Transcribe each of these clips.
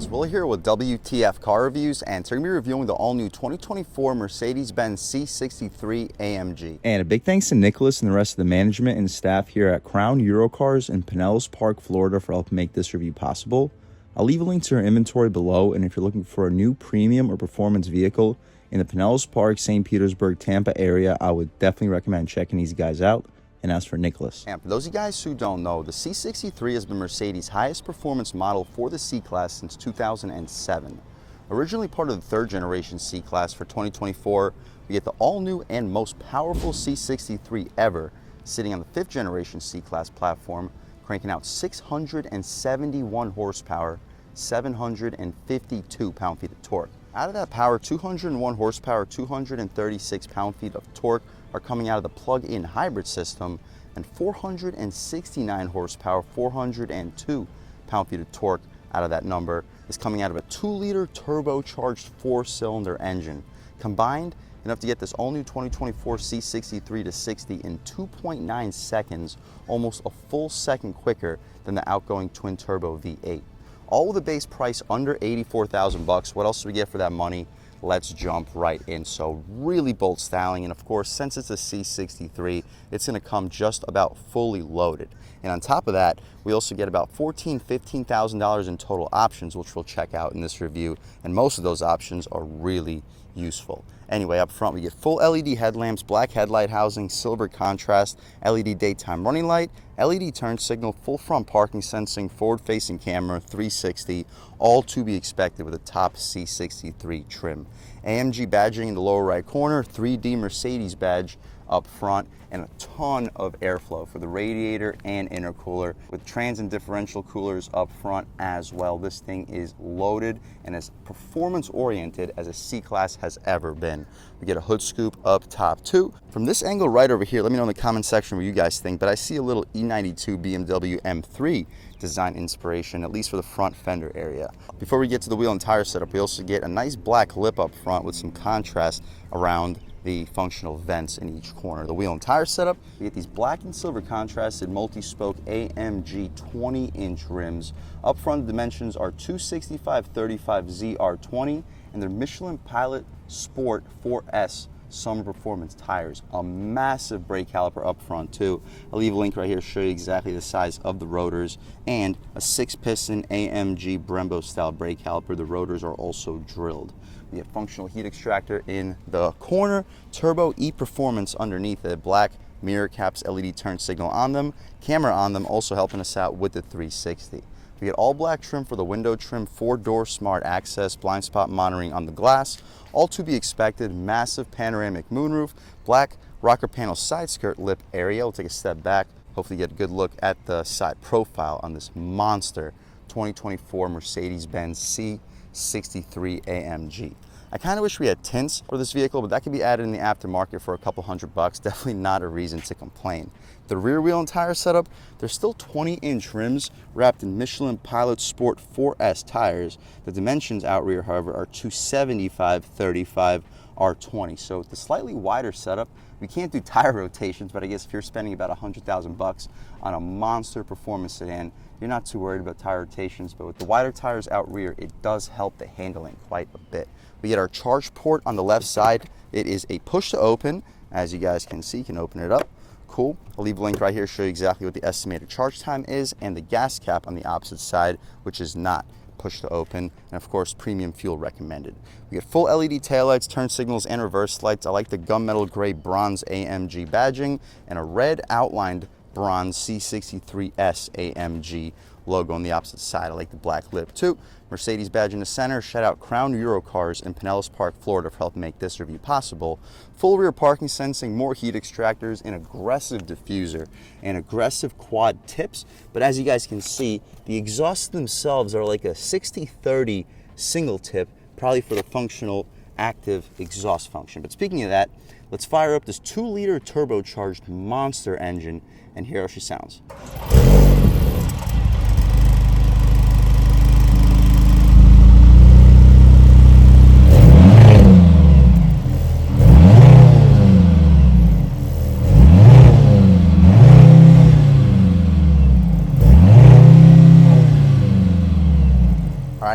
guys, Will here with W.T.F car reviews, and today we're going to be reviewing the all-new 2024 Mercedes-Benz C63 AMG. And a big thanks to Nicholas and the rest of the management and staff here at Crown Eurocars in Pinellas Park, Florida for helping make this review possible. I'll leave a link to our inventory below, and if you're looking for a new premium or performance vehicle in the Pinellas Park, St. Petersburg, Tampa area, I would definitely recommend checking these guys out. And as for Nicholas. And for those of you guys who don't know, the C63 has been Mercedes' highest performance model for the C-Class since 2007. Originally part of the third generation C-Class, for 2024, we get the all-new and most powerful C63 ever, sitting on the fifth generation C-Class platform, cranking out 671 horsepower, 752 pound-feet of torque. Out of that power, 201 horsepower, 236 pound-feet of torque are coming out of the plug-in hybrid system, and 469 horsepower, 402 pound-feet of torque out of that number is coming out of a 2-liter turbocharged 4-cylinder engine. Combined, enough to get this all-new 2024 C63 to 60 in 2.9 seconds, almost a full second quicker than the outgoing twin-turbo V8. All with a base price under 84,000 bucks. What else do we get for that money? Let's jump right in. So really bold styling, and of course, since it's a C63, it's going to come just about fully loaded. And on top of that, we also get about $15,000 in total options, which we'll check out in this review, and most of those options are really useful. Anyway, up front we get full LED headlamps, black headlight housing, silver contrast, LED daytime running light, LED turn signal, full front parking sensing, forward-facing camera, 360, all to be expected with a top C63 trim. AMG badging in the lower right corner, 3D Mercedes badge up front, and a ton of airflow for the radiator and intercooler, with trans and differential coolers up front as well. This thing is loaded and as performance oriented as a C-Class has ever been. We get a hood scoop up top too. From this angle right over here, let me know in the comment section what you guys think, but I see a little E92 BMW M3 design inspiration, at least for the front fender area. Before we get to the wheel and tire setup, we also get a nice black lip up front with some contrast around the functional vents in each corner. The wheel and tire setup, we get these black and silver contrasted multi-spoke AMG 20-inch rims. Up front, the dimensions are 265/35 ZR20, and they're Michelin Pilot Sport 4S summer performance tires. A massive brake caliper up front too. I'll leave a link right here to show you exactly the size of the rotors, and a 6-piston AMG Brembo style brake caliper. The rotors are also drilled. We have functional heat extractor in the corner, turbo e-performance underneath it, black mirror caps, LED turn signal on them, camera on them, also helping us out with the 360. We get all black trim for the window trim, 4-door smart access, blind spot monitoring on the glass, all to be expected, massive panoramic moonroof, black rocker panel side skirt lip area. We'll take a step back, hopefully get a good look at the side profile on this monster 2024 Mercedes-Benz C63 AMG. I kind of wish we had tints for this vehicle, but that could be added in the aftermarket for a couple $100. Definitely not a reason to complain. The rear wheel and tire setup, they're still 20-inch rims wrapped in Michelin Pilot Sport 4S tires. The dimensions out rear, however, are 275/35 R20. So with the slightly wider setup, we can't do tire rotations, but I guess if you're spending about $100,000 on a monster performance sedan, you're not too worried about tire rotations. But with the wider tires out rear, it does help the handling quite a bit. We get our charge port on the left side. It is a push to open. As you guys can see, you can open it up. Cool. I'll leave a link right here to show you exactly what the estimated charge time is, and the gas cap on the opposite side, which is not push to open, and of course premium fuel recommended. We get full LED taillights, turn signals, and reverse lights. I like the gunmetal gray bronze AMG badging and a red outlined bronze C63S AMG logo on the opposite side. I like the black lip too. Mercedes badge in the center. Shout out Crown Eurocars in Pinellas Park, Florida for helping make this review possible. Full rear parking sensing, more heat extractors, an aggressive diffuser, and aggressive quad tips. But as you guys can see, the exhausts themselves are like a 60/30 single tip, probably for the functional active exhaust function. But speaking of that, let's fire up this 2-liter turbocharged monster engine and hear how she sounds.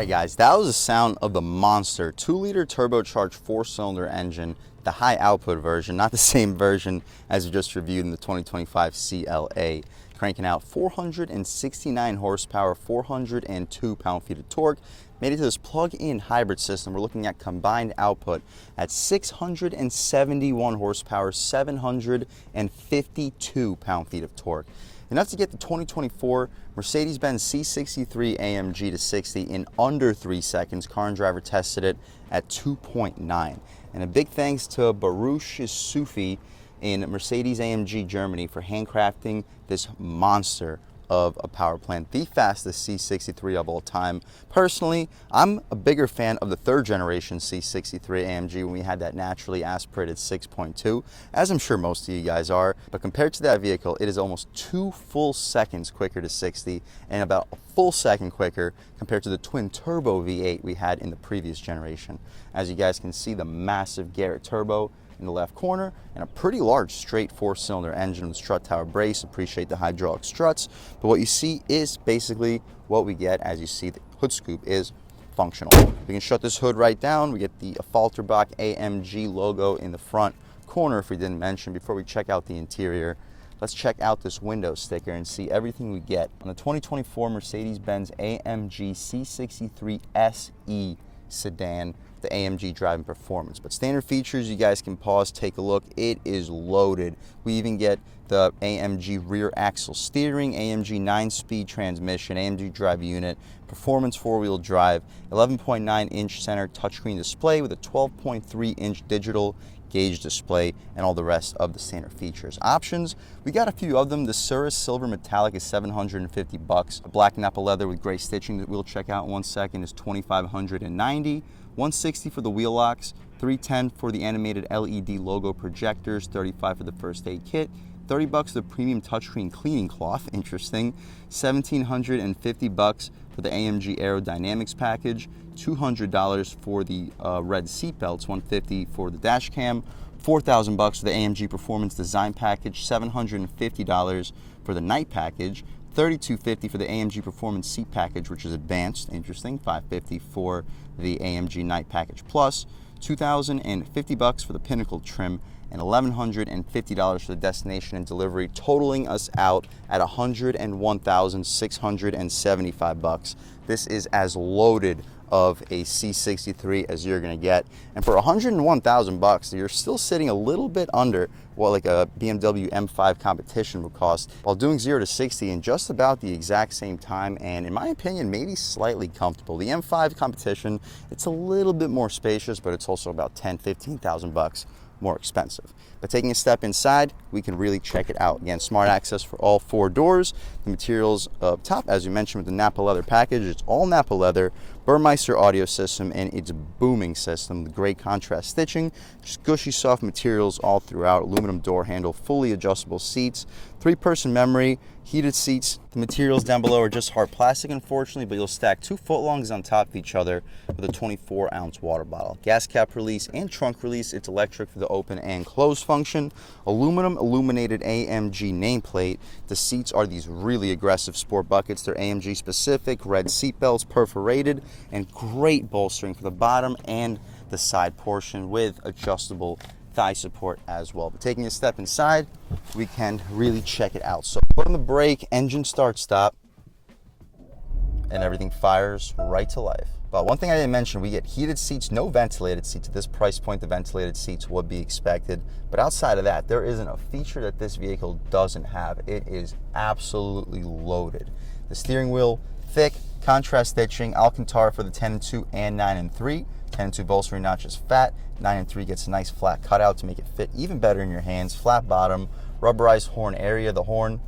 Alright guys, that was the sound of the monster 2-liter turbocharged 4-cylinder engine, the high output version, not the same version as we just reviewed in the 2025 CLA. Cranking out 469 horsepower, 402 pound-feet of torque. Made it to this plug-in hybrid system. We're looking at combined output at 671 horsepower, 752 pound-feet of torque. Enough to get the 2024 Mercedes-Benz C63 AMG to 60 in under 3 seconds. Car and Driver tested it at 2.9. And a big thanks to Baruch Sufi in Mercedes-AMG Germany for handcrafting this monster of a power plant, the fastest C63 of all time. Personally, I'm a bigger fan of the 3rd generation C63 AMG when we had that naturally aspirated 6.2, as I'm sure most of you guys are. But compared to that vehicle, it is almost 2 full seconds quicker to 60 and about a full second quicker compared to the twin turbo V8 we had in the previous generation. As you guys can see, the massive Garrett turbo in the left corner, and a pretty large straight 4-cylinder engine with strut tower brace. Appreciate the hydraulic struts, but what you see is basically what we get. As you see, the hood scoop is functional. We can shut this hood right down. We get the Falterbach AMG logo in the front corner, if we didn't mention. Before we check out the interior, let's check out this window sticker and see everything we get on the 2024 Mercedes-Benz AMG C63 SE sedan, the AMG driving performance. But standard features, you guys can pause, take a look. It is loaded. We even get the AMG rear axle steering, AMG 9-speed transmission, AMG drive unit, performance 4-wheel drive, 11.9-inch center touchscreen display with a 12.3-inch digital gauge display, and all the rest of the standard features. Options, we got a few of them. The Surus Silver Metallic is $750. A black Napa leather with gray stitching that we'll check out in 1 second is $2,590. $160 for the wheel locks, $310 for the animated LED logo projectors, $35 for the first aid kit, $30 for the premium touchscreen cleaning cloth, interesting, $1,750 for the AMG aerodynamics package, $200 for the red seat belts, $150 for the dash cam, $4,000 for the AMG performance design package, $750 for the night package, $3,250 for the AMG performance seat package, which is advanced, interesting, $550 for the AMG night package plus, $2,050 for the pinnacle trim, and $1,150 for the destination and delivery, totaling us out at $101,675. This is as loaded of a C63 as you're gonna get. And for $101,000, you're still sitting a little bit under what like a BMW M5 competition would cost, while doing 0 to 60 in just about the exact same time, and in my opinion, maybe slightly comfortable. The M5 competition, it's a little bit more spacious, but it's also about $10,000–15,000 more expensive. But taking a step inside, we can really check it out. Again, smart access for all 4 doors. The materials up top, as you mentioned, with the Napa leather package, it's all Napa leather, Burmeister audio system, and its booming system, the great contrast stitching, just gushy soft materials all throughout, aluminum door handle, fully adjustable seats, 3-person memory, heated seats. The materials down below are just hard plastic, unfortunately, but you'll stack 2 footlongs on top of each other with a 24-ounce water bottle. Gas cap release and trunk release. It's electric for the open and close function. Aluminum illuminated AMG nameplate. The seats are these really aggressive sport buckets. They're AMG specific, red seat belts, perforated, and great bolstering for the bottom and the side portion with adjustable thigh support as well. But taking a step inside, we can really check it out. So put on the brake, engine start stop, and everything fires right to life. But one thing I didn't mention, we get heated seats, no ventilated seats. At this price point, the ventilated seats would be expected. But outside of that, there isn't a feature that this vehicle doesn't have. It is absolutely loaded. The steering wheel, thick, contrast stitching, Alcantara for the 10.2 and 9.3. 10.2 bolstering notch is fat. 9.3 gets a nice flat cutout to make it fit even better in your hands. Flat bottom, rubberized horn area. The horn,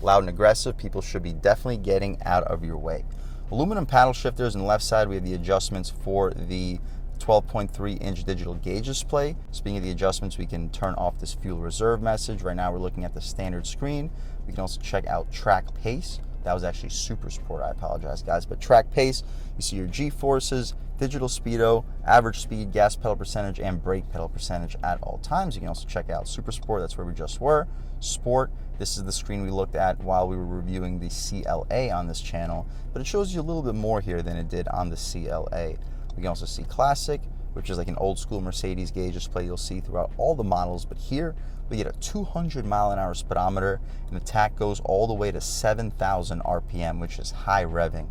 loud and aggressive. People should be definitely getting out of your way. Aluminum paddle shifters on the left side. We have the adjustments for the 12.3-inch digital gauge display. Speaking of the adjustments, we can turn off this fuel reserve message. Right now we're looking at the standard screen. We can also check out track pace. That was actually Super Sport, I apologize guys, but track pace, you see your G-forces, digital speedo, average speed, gas pedal percentage, and brake pedal percentage at all times. You can also check out Super Sport, that's where we just were. Sport, this is the screen we looked at while we were reviewing the CLA on this channel, but it shows you a little bit more here than it did on the CLA. We can also see Classic, which is like an old school Mercedes gauge display you'll see throughout all the models, but here we get a 200 mile an hour speedometer, and the tach goes all the way to 7,000 RPM, which is high revving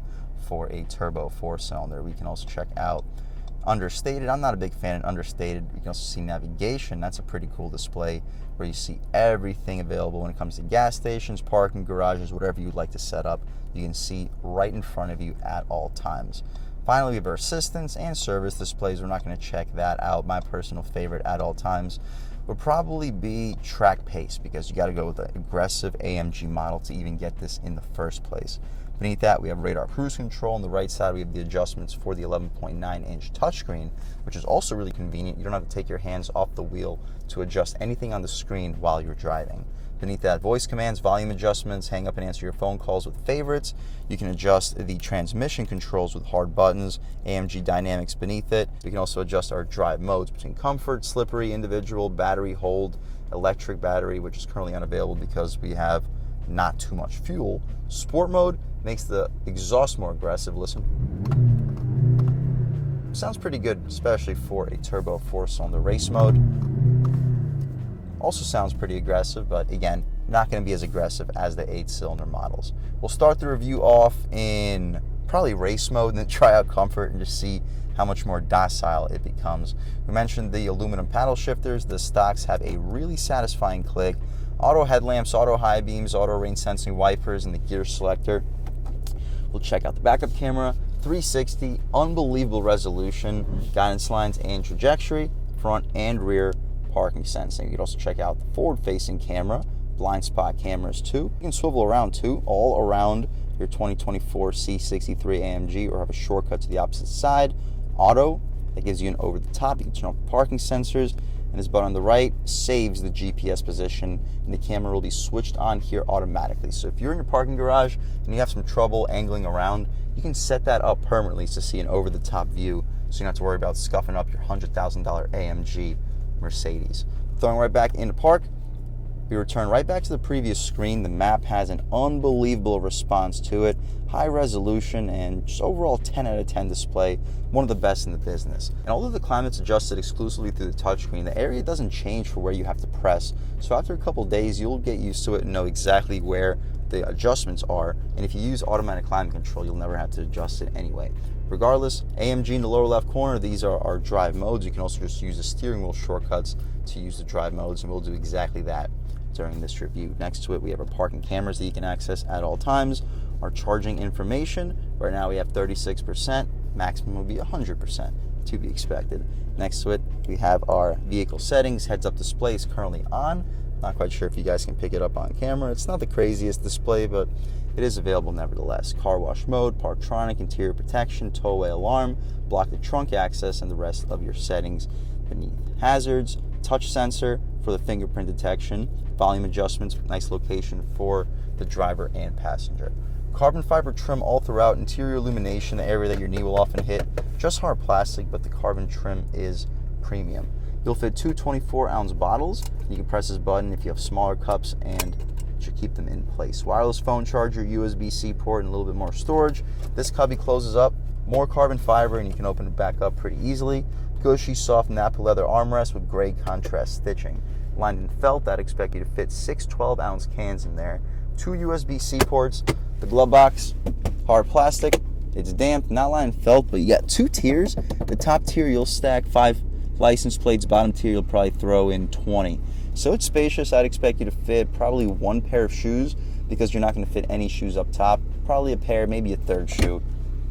for a turbo 4-cylinder. We can also check out understated. I'm not a big fan of understated. You can also see navigation. That's a pretty cool display where you see everything available when it comes to gas stations, parking, garages, whatever you'd like to set up. You can see right in front of you at all times. Finally, we have our assistance and service displays. We're not going to check that out. My personal favorite at all times would probably be track pace, because you got to go with the aggressive AMG model to even get this in the first place. Beneath that, we have radar cruise control. On the right side, we have the adjustments for the 11.9-inch touchscreen, which is also really convenient. You don't have to take your hands off the wheel to adjust anything on the screen while you're driving. Beneath that, voice commands, volume adjustments, hang up and answer your phone calls with favorites. You can adjust the transmission controls with hard buttons, AMG dynamics beneath it. We can also adjust our drive modes between comfort, slippery, individual, battery hold, electric battery, which is currently unavailable because we have not too much fuel. Sport mode makes the exhaust more aggressive. Listen. Sounds pretty good, especially for a turbo 4-cylinder. Race mode also sounds pretty aggressive, but again, not going to be as aggressive as the 8-cylinder models. We'll start the review off in probably race mode and then try out comfort and just see how much more docile it becomes. We mentioned the aluminum paddle shifters. The stocks have a really satisfying click. Auto headlamps, auto high beams, auto rain sensing wipers, and the gear selector. We'll check out the backup camera, 360, unbelievable resolution, guidance lines and trajectory, front and rear parking sensing. You can also check out the forward-facing camera, blind spot cameras too. You can swivel around too, all around your 2024 C63 AMG, or have a shortcut to the opposite side. Auto, that gives you an over-the-top. You can turn off the parking sensors, and this button on the right saves the GPS position, and the camera will be switched on here automatically. So if you're in your parking garage and you have some trouble angling around, you can set that up permanently to see an over-the-top view, so you don't have to worry about scuffing up your $100,000 AMG Mercedes. Throwing right back into park, we return right back to the previous screen. The map has an unbelievable response to it, high resolution, and just overall 10 out of 10 display, one of the best in the business. And although the climate's adjusted exclusively through the touchscreen, the area doesn't change for where you have to press. So after a couple days, you'll get used to it and know exactly where the adjustments are. And if you use automatic climate control, you'll never have to adjust it anyway. Regardless, AMG in the lower left corner, these are our drive modes. You can also just use the steering wheel shortcuts to use the drive modes, and we'll do exactly that during this review. Next to it, we have our parking cameras that you can access at all times. Our charging information, right now we have 36%, maximum will be 100% to be expected. Next to it, we have our vehicle settings. Heads-up display is currently on. Not quite sure if you guys can pick it up on camera. It's not the craziest display, but it is available nevertheless. Car wash mode, Parktronic, interior protection, towaway alarm, block the trunk access, and the rest of your settings beneath. Hazards, touch sensor for the fingerprint detection, volume adjustments, nice location for the driver and passenger. Carbon fiber trim all throughout, interior illumination, the area that your knee will often hit. Just hard plastic, but the carbon trim is premium. You'll fit two 24-ounce bottles. You can press this button if you have smaller cups, and it should keep them in place. Wireless phone charger, USB-C port, and a little bit more storage. This cubby closes up, more carbon fiber, and you can open it back up pretty easily. Gushy, soft Napa leather armrest with gray contrast stitching. Lined in felt, I'd expect you to fit 6 12-ounce cans in there. 2 USB-C ports. The glove box, hard plastic. It's damp, not lined in felt, but you got 2 tiers. The top tier, you'll stack 5 license plates. Bottom tier, you'll probably throw in 20. So it's spacious. I'd expect you to fit probably 1 pair of shoes, because you're not going to fit any shoes up top. Probably a pair, maybe a third shoe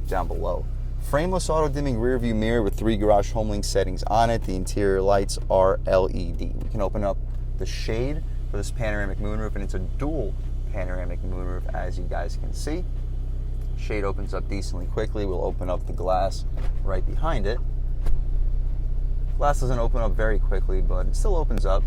down below. Frameless auto-dimming rear view mirror with 3 garage home link settings on it. The interior lights are LED. We can open up the shade for this panoramic moonroof, and it's a dual panoramic moonroof, as you guys can see. Shade opens up decently quickly. We'll open up the glass right behind it. Glass doesn't open up very quickly, but it still opens up.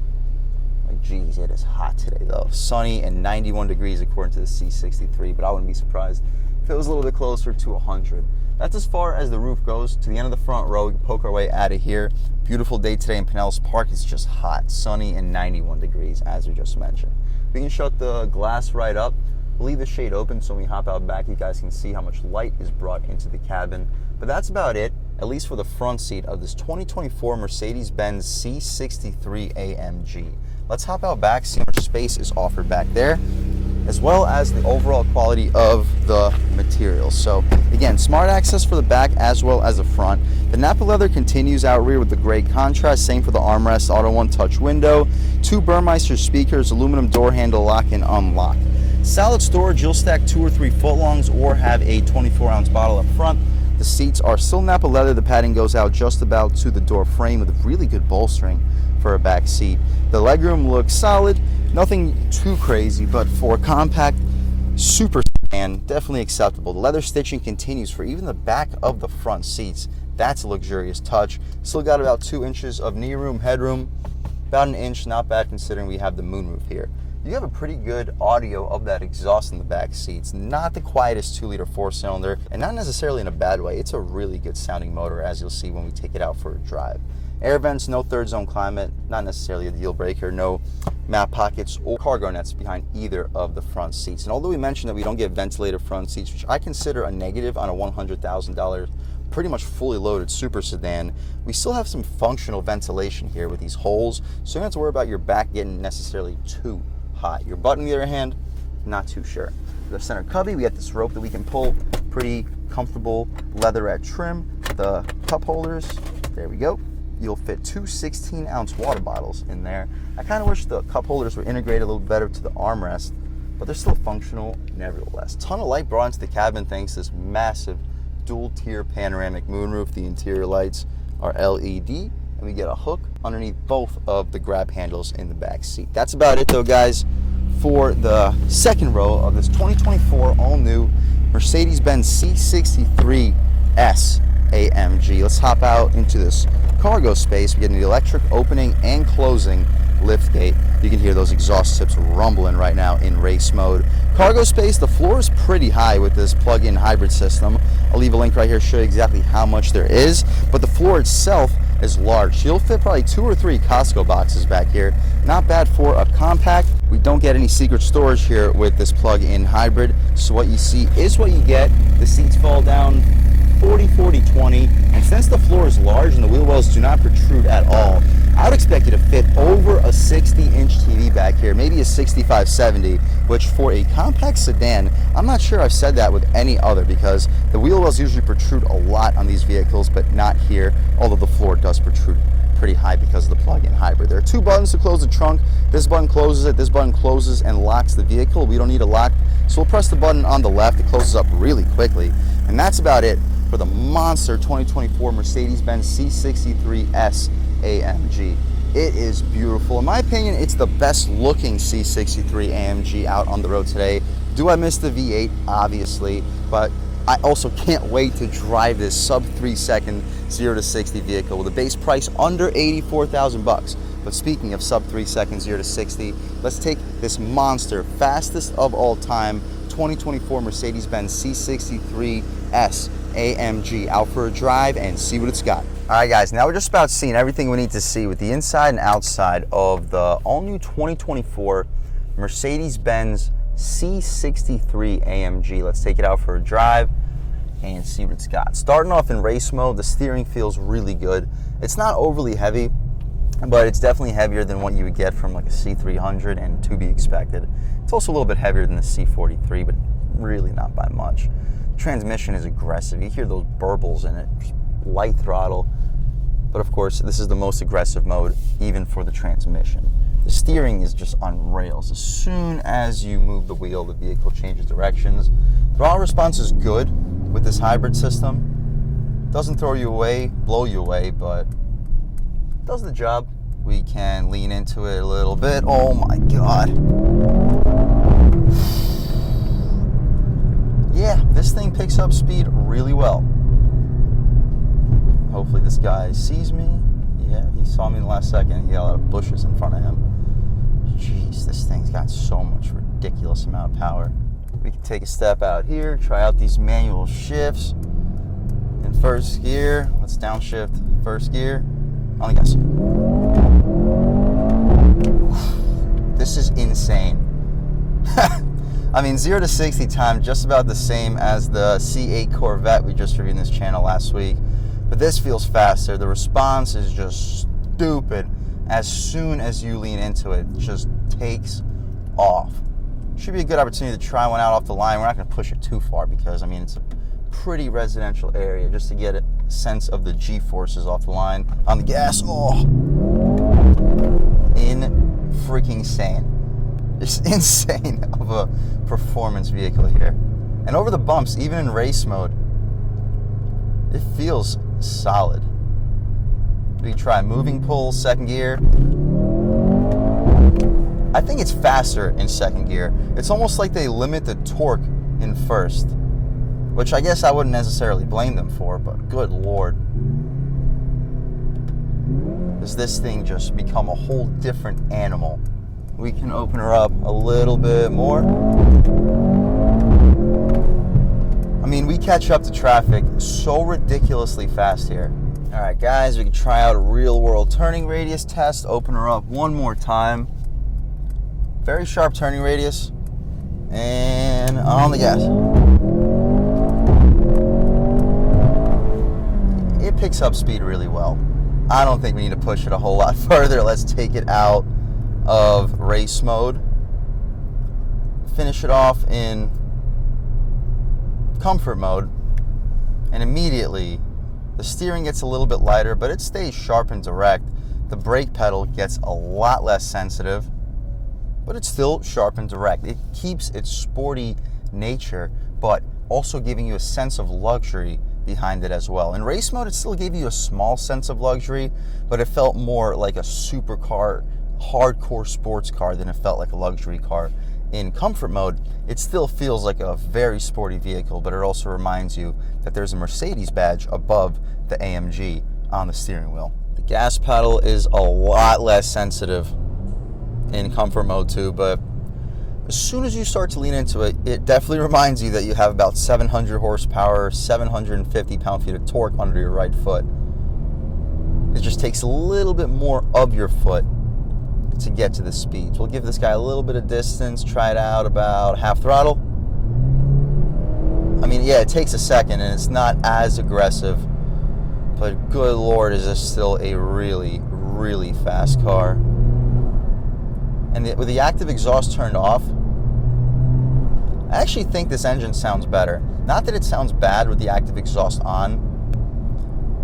Like, geez, it is hot today though. Sunny and 91 degrees according to the C63, but I wouldn't be surprised if it was a little bit closer to 100. that's as far as the roof goes. To the end of the front row, we can poke our way out of here. Beautiful day today in Pinellas Park. It's just hot, sunny, and 91 degrees, as we just mentioned. We can shut the glass right up. We'll leave the shade open so when we hop out back, you guys can see how much light is brought into the cabin. But that's about it, at least for the front seat of this 2024 Mercedes-Benz C63 AMG. Let's hop out back, see how much space is offered back there, as well as the overall quality of the materials. So again, smart access for the back as well as the front. The Nappa leather continues out rear with the gray contrast, same for the armrest, auto one touch window, 2 Burmeister speakers, aluminum door handle lock and unlock. Solid storage, you'll stack 2 or 3 footlongs or have a 24-ounce bottle up front. The seats are still Nappa leather. The padding goes out just about to the door frame with really good bolstering for a back seat. The legroom looks solid, nothing too crazy, but for a compact super sedan, definitely acceptable. The leather stitching continues for even the back of the front seats. That's a luxurious touch. Still got about 2 inches of knee room, headroom, about an inch, not bad considering we have the moonroof here. You have a pretty good audio of that exhaust in the back seats. Not the quietest 2-liter 4-cylinder, and not necessarily in a bad way. It's a really good sounding motor, as you'll see when we take it out for a drive. Air vents, no third zone climate, not necessarily a deal breaker. No map pockets or cargo nets behind either of the front seats. And although we mentioned that we don't get ventilated front seats, which I consider a negative on a $100,000 pretty much fully loaded super sedan, we still have some functional ventilation here with these holes, so you don't have to worry about your back getting necessarily too hot. Your butt, on the other hand, not too sure. The center cubby, we got this rope that we can pull, pretty comfortable leatherette trim. The cup holders, there we go. You'll fit 2 16-ounce water bottles in there. I kind of wish the cup holders were integrated a little better to the armrest, but they're still functional nevertheless. Ton of light brought into the cabin thanks to this massive dual-tier panoramic moonroof. The interior lights are LED, and we get a hook underneath both of the grab handles in the back seat. That's about it though, guys, for the second row of this 2024 all-new Mercedes-Benz C63 AMG. Let's hop out into this cargo space. We get the electric opening and closing lift gate. You can hear those exhaust tips rumbling right now in race mode. Cargo space, the floor is pretty high with this plug-in hybrid system. I'll leave a link right here to show you exactly how much there is, but the floor itself is large. So you'll fit probably 2 or 3 Costco boxes back here. Not bad for a compact. We don't get any secret storage here with this plug-in hybrid, so what you see is what you get. The seats fall down 40, 40, 20, and since the floor is large and the wheel wells do not protrude at all, I would expect you to fit over a 60-inch TV back here, maybe a 65, 70, which for a compact sedan, I'm not sure I've said that with any other, because the wheel wells usually protrude a lot on these vehicles, but not here, although the floor does protrude pretty high because of the plug-in hybrid. There are 2 buttons to close the trunk. This button closes it, this button closes and locks the vehicle. We don't need a lock, so we'll press the button on the left. It closes up really quickly, and that's about it for the monster 2024 Mercedes-Benz C63 AMG. It is beautiful. In my opinion, it's the best looking C63 AMG out on the road today. Do I miss the V8? Obviously, but I also can't wait to drive this sub 3 second 0 to 60 vehicle with a base price under 84,000 bucks. But speaking of sub 3 seconds 0 to 60, let's take this monster, fastest of all time, 2024 Mercedes-Benz C63 AMG out for a drive and see what it's got. All right, guys, now we're just about seeing everything we need to see with the inside and outside of the all-new 2024 Mercedes-Benz C63 AMG. Let's take it out for a drive and see what it's got. Starting off in race mode, the steering feels really good. It's not overly heavy, but it's definitely heavier than what you would get from like a C300, and to be expected. It's also a little bit heavier than the C43, but really not by much. Transmission is aggressive. You hear those burbles in it. Light throttle, but of course this is the most aggressive mode even for the transmission. The steering is just on rails. As soon as you move the wheel, the vehicle changes directions. Throttle response is good with this hybrid system. Doesn't throw you away, blow you away, but does the job. We can lean into it a little bit. Oh my god. Yeah, this thing picks up speed really well. Hopefully this guy sees me. Yeah, he saw me in the last second. He got a lot of bushes in front of him. Jeez, this thing's got so much ridiculous amount of power. We can take a step out here, try out these manual shifts. first gear. Let's downshift first gear. On the gas. This is insane. I mean, 0 to 60 time just about the same as the C8 Corvette we just reviewed in this channel last week, but this feels faster. The response is just stupid. As soon as you lean into it, it just takes off. Should be a good opportunity to try one out off the line. We're not going to push it too far because, I mean, it's a pretty residential area, just to get a sense of the G-forces off the line. On the gas, oh, freaking sane. Just insane of a performance vehicle here. And over the bumps, even in race mode, it feels solid. We try moving pull, second gear. I think it's faster in second gear. It's almost like they limit the torque in first, which I guess I wouldn't necessarily blame them for, but good Lord. Does this thing just become a whole different animal? We can open her up a little bit more. I mean, we catch up to traffic so ridiculously fast here. All right, guys, we can try out a real world turning radius test. Open her up one more time. Very sharp turning radius. And on the gas. It picks up speed really well. I don't think we need to push it a whole lot further. Let's take it out of race mode, finish it off in comfort mode, and immediately the steering gets a little bit lighter, but it stays sharp and direct. The brake pedal gets a lot less sensitive, but it's still sharp and direct. It keeps its sporty nature, but also giving you a sense of luxury behind it as well. In race mode, it still gave you a small sense of luxury, but it felt more like a supercar, hardcore sports car than it felt like a luxury car. In comfort mode, it still feels like a very sporty vehicle, but it also reminds you that there's a Mercedes badge above the AMG on the steering wheel. The gas pedal is a lot less sensitive in comfort mode too, but as soon as you start to lean into it, it definitely reminds you that you have about 700 horsepower, 750 pound-feet of torque under your right foot. It just takes a little bit more of your foot to get to the speeds. We'll give this guy a little bit of distance, try it out about half throttle. I mean, yeah, it takes a second and it's not as aggressive, but good Lord, is this still a really, really fast car. And with the active exhaust turned off, I actually think this engine sounds better. Not that it sounds bad with the active exhaust on,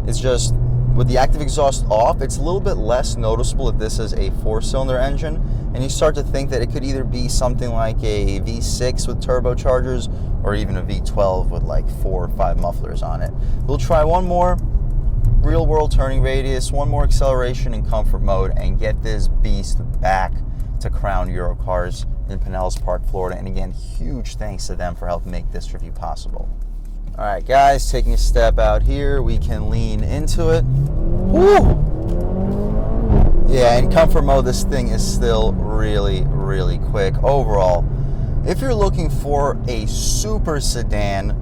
it's just with the active exhaust off, it's a little bit less noticeable that this is a 4-cylinder engine, and you start to think that it could either be something like a V6 with turbochargers or even a V12 with like 4 or 5 mufflers on it. We'll try one more real world turning radius, one more acceleration in comfort mode, and get this beast back to Crown Eurocars in Pinellas Park, Florida. And again, huge thanks to them for helping make this review possible. All right, guys, taking a step out here, we can lean into it. Woo! Yeah, in comfort mode, this thing is still really, really quick. Overall, if you're looking for a super sedan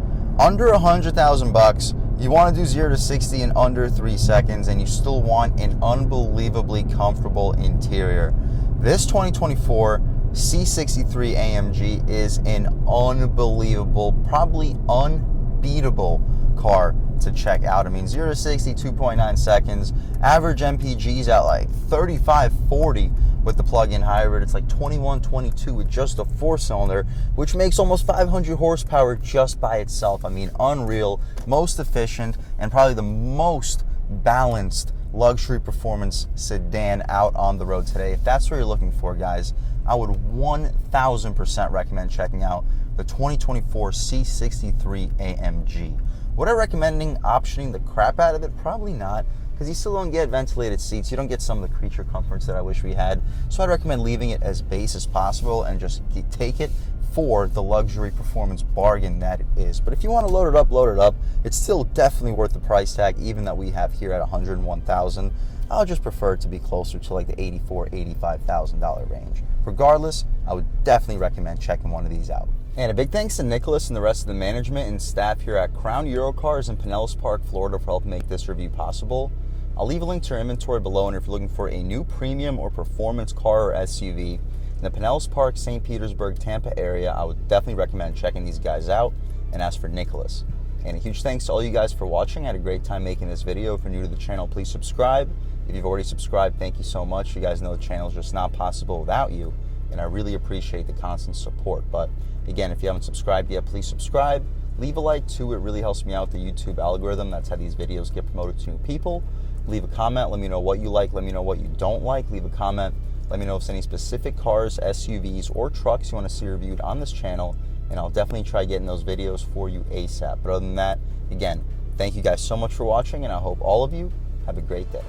under 100,000 bucks, you want to do 0 to 60 in under 3 seconds, and you still want an unbelievably comfortable interior, this 2024 C63 AMG is an unbelievable, probably unbeatable car to check out. I mean, 0 to 60, 2.9 seconds. Average MPG's at like 35, 40 with the plug-in hybrid. It's like 21, 22 with just a 4-cylinder, which makes almost 500 horsepower just by itself. I mean, unreal, most efficient, and probably the most balanced luxury performance sedan out on the road today. If that's what you're looking for, guys, I would 1000% recommend checking out the 2024 C63 AMG. Would I recommending optioning the crap out of it? Probably not, because you still don't get ventilated seats. You don't get some of the creature comforts that I wish we had. So I'd recommend leaving it as base as possible and just take it for the luxury performance bargain that it is. But if you want to load it up, it's still definitely worth the price tag, even that we have here at $101,000. I'll just prefer it to be closer to like the $84,000, $85,000 range. Regardless, I would definitely recommend checking one of these out. And a big thanks to Nicholas and the rest of the management and staff here at Crown Eurocars in Pinellas Park, Florida for helping make this review possible. I'll leave a link to our inventory below, and if you're looking for a new premium or performance car or SUV in the Pinellas Park, St. Petersburg, Tampa area, I would definitely recommend checking these guys out and ask for Nicholas. And a huge thanks to all you guys for watching. I had a great time making this video. If you're new to the channel, please subscribe. If you've already subscribed, thank you so much. You guys know the channel is just not possible without you, and I really appreciate the constant support. But again, if you haven't subscribed yet, please subscribe. Leave a like too. It really helps me out, the YouTube algorithm. That's how these videos get promoted to new people. Leave a comment. Let me know what you like. Let me know what you don't like. Leave a comment. Let me know if there's any specific cars, SUVs, or trucks you want to see reviewed on this channel, and I'll definitely try getting those videos for you ASAP. But other than that, again, thank you guys so much for watching, and I hope all of you have a great day.